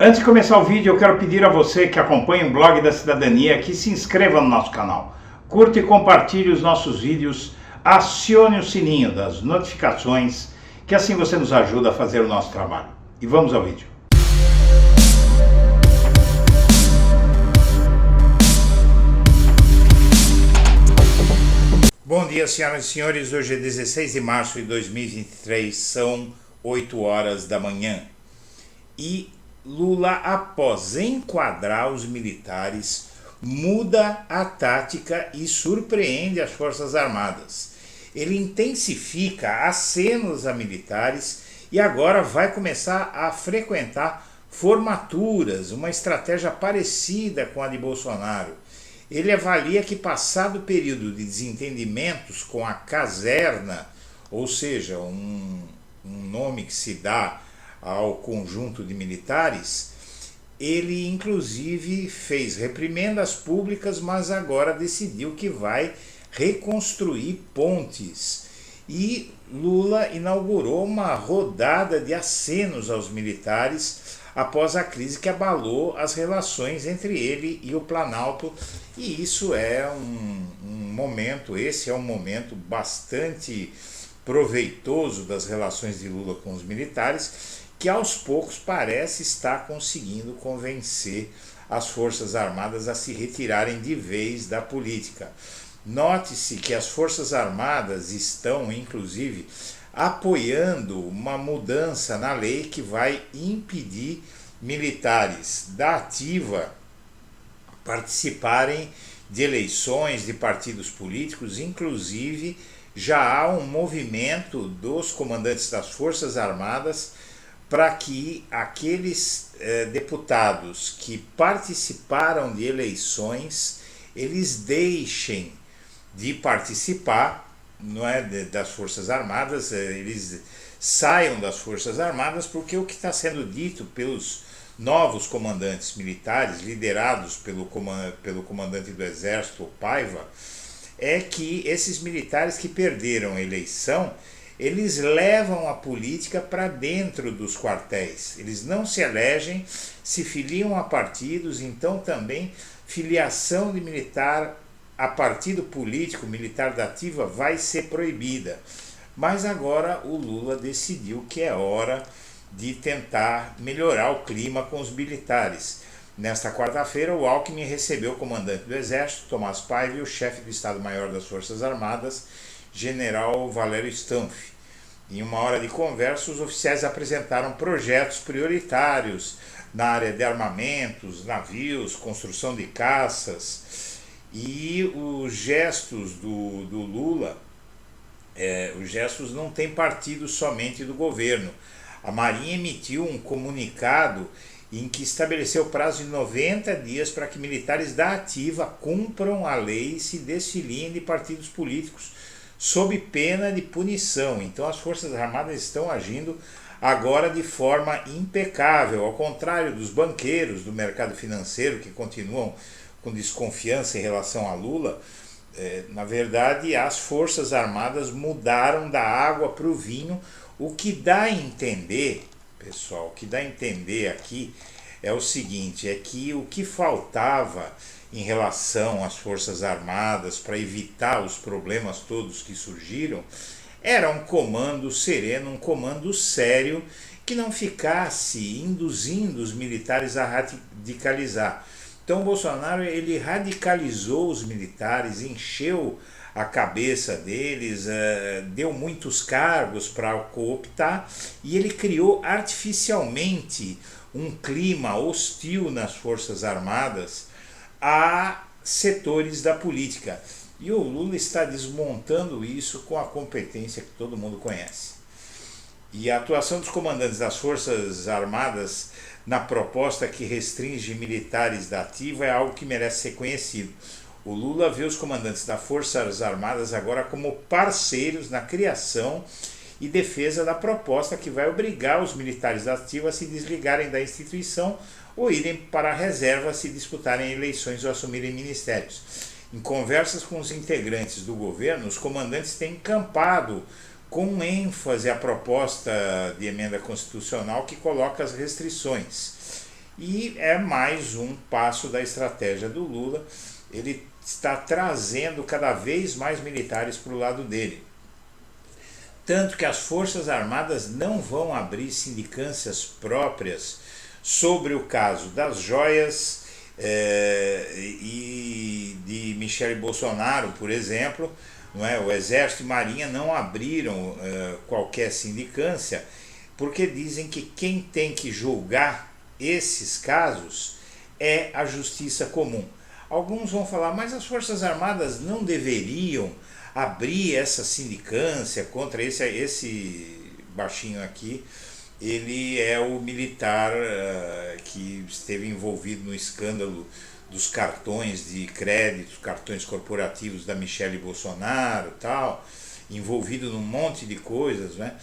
Antes de começar o vídeo, eu quero pedir a você que acompanha o Blog da Cidadania que se inscreva no nosso canal, curta e compartilhe os nossos vídeos, acione o sininho das notificações, que assim você nos ajuda a fazer o nosso trabalho. E vamos ao vídeo. Bom dia, senhoras e senhores. Hoje é 16 de março de 2023, são 8 horas da manhã. E Lula, após enquadrar os militares, muda a tática e surpreende as Forças Armadas. Ele intensifica acenos a militares e agora vai começar a frequentar formaturas, uma estratégia parecida com a de Bolsonaro. Ele avalia que, passado o período de desentendimentos com a caserna, ou seja, um nome que se dá ao conjunto de militares, ele inclusive fez reprimendas públicas, mas agora decidiu que vai reconstruir pontes. E Lula inaugurou uma rodada de acenos aos militares após a crise que abalou as relações entre ele e o Planalto, e isso é esse é um momento bastante proveitoso das relações de Lula com os militares, que aos poucos parece estar conseguindo convencer as Forças Armadas a se retirarem de vez da política. Note-se que as Forças Armadas estão, inclusive, apoiando uma mudança na lei que vai impedir militares da ativa participarem de eleições de partidos políticos. Inclusive, já há um movimento dos comandantes das Forças Armadas para que aqueles deputados que participaram de eleições, eles deixem de participar, não é, das Forças Armadas, eles saiam das Forças Armadas, porque o que está sendo dito pelos novos comandantes militares, liderados pelo comandante do Exército, Paiva, é que esses militares que perderam a eleição, eles levam a política para dentro dos quartéis. Eles não se elegem, se filiam a partidos, então também filiação de militar a partido político, militar da ativa, vai ser proibida. Mas agora o Lula decidiu que é hora de tentar melhorar o clima com os militares. Nesta quarta-feira, o Alckmin recebeu o comandante do Exército, Tomás Paiva, e o chefe do Estado-Maior das Forças Armadas, General Valério Stampf. Em uma hora de conversa, os oficiais apresentaram projetos prioritários na área de armamentos, navios, construção de caças. E os gestos do Lula, os gestos não têm partido somente do governo. A Marinha emitiu um comunicado em que estabeleceu prazo de 90 dias para que militares da ativa cumpram a lei e se desfiliem de partidos políticos, sob pena de punição. Então as Forças Armadas estão agindo agora de forma impecável, ao contrário dos banqueiros do mercado financeiro que continuam com desconfiança em relação a Lula. Na verdade, as Forças Armadas mudaram da água para o vinho. O que dá a entender, pessoal, o que dá a entender aqui é o seguinte, é que o que faltava em relação às Forças Armadas para evitar os problemas todos que surgiram era um comando sereno, um comando sério, que não ficasse induzindo os militares a radicalizar. Então Bolsonaro, ele radicalizou os militares, encheu a cabeça deles, deu muitos cargos para cooptar, e ele criou artificialmente um clima hostil nas Forças Armadas a setores da política. E o Lula está desmontando isso com a competência que todo mundo conhece. E a atuação dos comandantes das Forças Armadas na proposta que restringe militares da ativa é algo que merece ser conhecido. O Lula vê os comandantes das Forças Armadas agora como parceiros na criação e defesa da proposta que vai obrigar os militares da ativa a se desligarem da instituição ou irem para a reserva se disputarem eleições ou assumirem ministérios. Em conversas com os integrantes do governo, os comandantes têm encampado com ênfase a proposta de emenda constitucional que coloca as restrições. E é mais um passo da estratégia do Lula. Ele está trazendo cada vez mais militares para o lado dele. Tanto que as Forças Armadas não vão abrir sindicâncias próprias sobre o caso das joias e de Michele Bolsonaro, por exemplo. Não é? O Exército e Marinha não abriram qualquer sindicância, porque dizem que quem tem que julgar esses casos é a Justiça Comum. Alguns vão falar, mas as Forças Armadas não deveriam abrir essa sindicância contra esse baixinho aqui. Ele é o militar que esteve envolvido no escândalo dos cartões de crédito, cartões corporativos da Michele Bolsonaro, tal, envolvido num monte de coisas, né?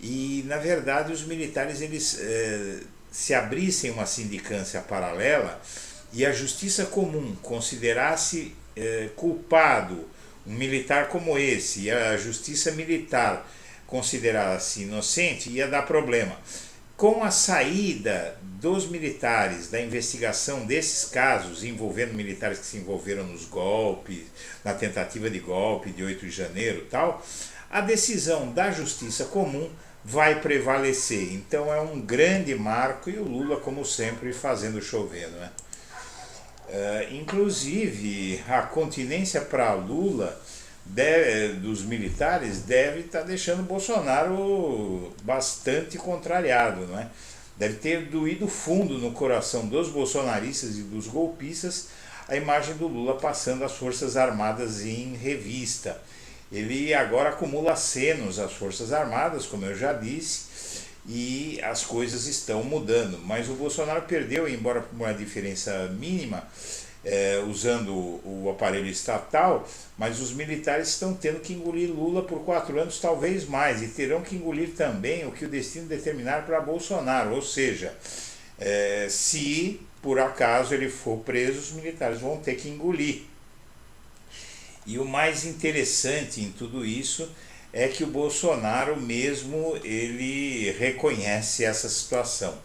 E na verdade os militares, eles se abrissem uma sindicância paralela e a Justiça Comum considerasse culpado um militar como esse, e a Justiça Militar considerasse inocente, ia dar problema. Com a saída dos militares da investigação desses casos envolvendo militares que se envolveram nos golpes, na tentativa de golpe de 8 de janeiro e tal, a decisão da Justiça Comum vai prevalecer. Então é um grande marco, e o Lula, como sempre, fazendo chover, não é? Inclusive, a continência para Lula dos militares deve estar deixando Bolsonaro bastante contrariado, não é? Deve ter doído fundo no coração dos bolsonaristas e dos golpistas a imagem do Lula passando as Forças Armadas em revista. Ele agora acumula acenos às Forças Armadas, como eu já disse, e as coisas estão mudando. Mas o Bolsonaro perdeu, embora por uma diferença mínima, usando o aparelho estatal, mas os militares estão tendo que engolir Lula por 4 anos, talvez mais, e terão que engolir também o que o destino determinar para Bolsonaro. Ou seja, se por acaso ele for preso, os militares vão ter que engolir. E o mais interessante em tudo isso é que o Bolsonaro mesmo, ele reconhece essa situação.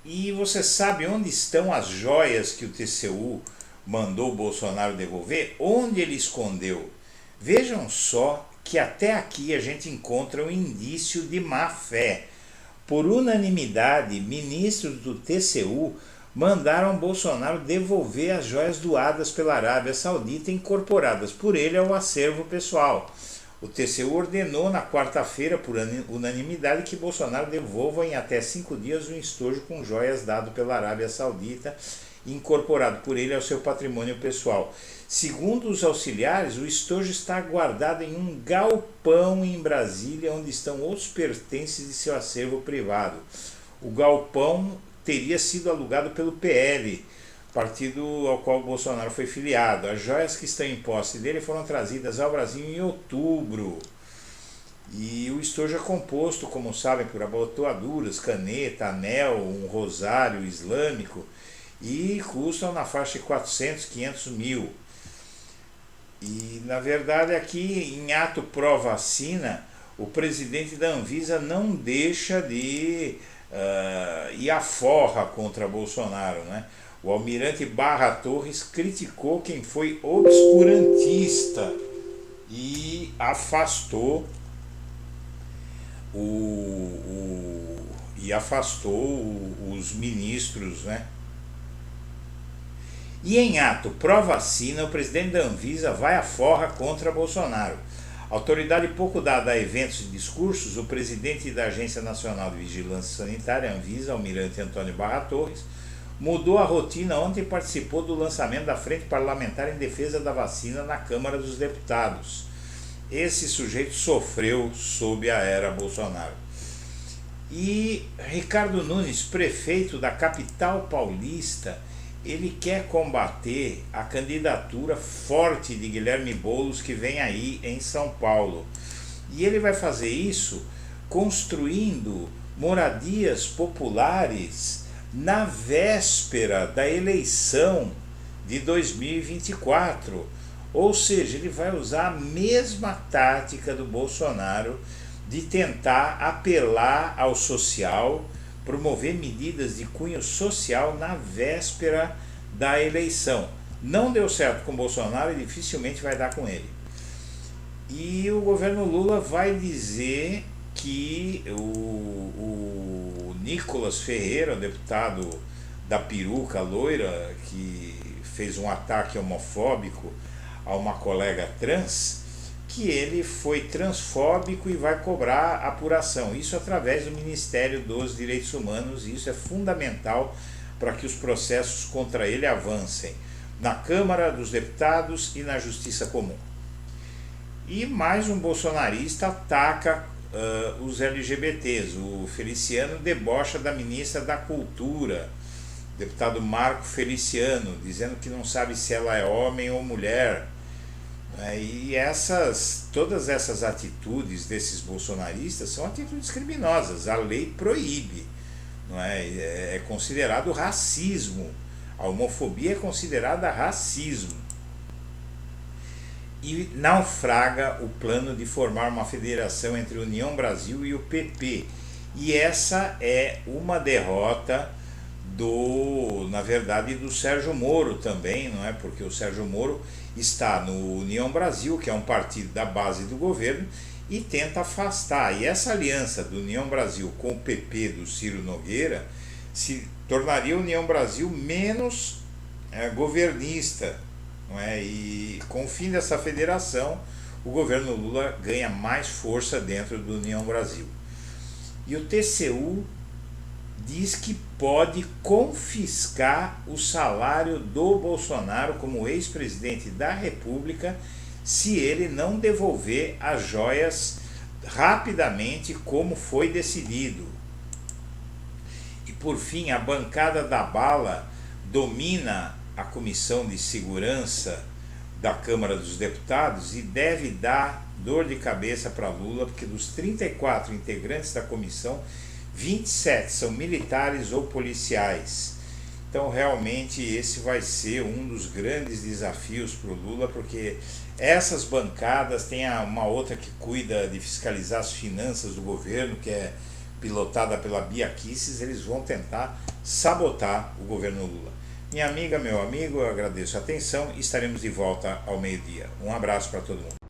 E você sabe onde estão as joias que o TCU mandou o Bolsonaro devolver? Onde ele escondeu? Vejam só que até aqui a gente encontra um indício de má fé. Por unanimidade, ministros do TCU mandaram Bolsonaro devolver as joias doadas pela Arábia Saudita incorporadas por ele ao acervo pessoal. O TCU ordenou na quarta-feira, por unanimidade, que Bolsonaro devolva em até 5 dias um estojo com joias dado pela Arábia Saudita incorporado por ele ao seu patrimônio pessoal. Segundo os auxiliares, o estojo está guardado em um galpão em Brasília, onde estão outros pertences de seu acervo privado. O galpão teria sido alugado pelo PL, partido ao qual o Bolsonaro foi filiado. As joias que estão em posse dele foram trazidas ao Brasil em outubro. E o estojo é composto, como sabem, por abotoaduras, caneta, anel, um rosário islâmico, e custam na faixa de 400, 500 mil. E, na verdade, aqui, em ato pró-vacina, o presidente da Anvisa não deixa de ir à forra contra Bolsonaro, né? O almirante Barra Torres criticou quem foi obscurantista e afastou os ministros, né? E em ato pró-vacina, o presidente da Anvisa vai à forra contra Bolsonaro. Autoridade pouco dada a eventos e discursos, o presidente da Agência Nacional de Vigilância Sanitária, Anvisa, almirante Antônio Barra Torres, mudou a rotina ontem e participou do lançamento da Frente Parlamentar em Defesa da Vacina na Câmara dos Deputados. Esse sujeito sofreu sob a era Bolsonaro. E Ricardo Nunes, prefeito da capital paulista, ele quer combater a candidatura forte de Guilherme Boulos que vem aí em São Paulo. E ele vai fazer isso construindo moradias populares na véspera da eleição de 2024. Ou seja, ele vai usar a mesma tática do Bolsonaro de tentar apelar ao social promover medidas de cunho social na véspera da eleição. Não deu certo com Bolsonaro e dificilmente vai dar com ele. E o governo Lula vai dizer que o Nicolas Ferreira, o deputado da peruca loira, que fez um ataque homofóbico a uma colega trans, que ele foi transfóbico e vai cobrar apuração. Isso através do Ministério dos Direitos Humanos, e isso é fundamental para que os processos contra ele avancem na Câmara dos Deputados e na Justiça Comum. E mais um bolsonarista ataca os LGBTs. O Feliciano debocha da ministra da Cultura, deputado Marco Feliciano, dizendo que não sabe se ela é homem ou mulher. E todas essas atitudes desses bolsonaristas são atitudes criminosas. A lei proíbe, não é? É considerado racismo. A homofobia é considerada racismo. E naufraga o plano de formar uma federação entre União Brasil e o PP. E essa é uma derrota na verdade, do Sérgio Moro também, não é? Porque o Sérgio Moro está no União Brasil, que é um partido da base do governo, e tenta afastar. E essa aliança do União Brasil com o PP do Ciro Nogueira se tornaria a União Brasil menos governista, não é? E com o fim dessa federação, o governo Lula ganha mais força dentro do União Brasil. E o TCU diz que pode confiscar o salário do Bolsonaro como ex-presidente da República se ele não devolver as joias rapidamente, como foi decidido. E por fim, a bancada da bala domina a Comissão de Segurança da Câmara dos Deputados e deve dar dor de cabeça para Lula, porque dos 34 integrantes da comissão, 27 são militares ou policiais. Então realmente esse vai ser um dos grandes desafios para o Lula, porque essas bancadas, tem uma outra que cuida de fiscalizar as finanças do governo, que é pilotada pela Bia Kicis, eles vão tentar sabotar o governo Lula. Minha amiga, meu amigo, eu agradeço a atenção e estaremos de volta ao meio-dia. Um abraço para todo mundo.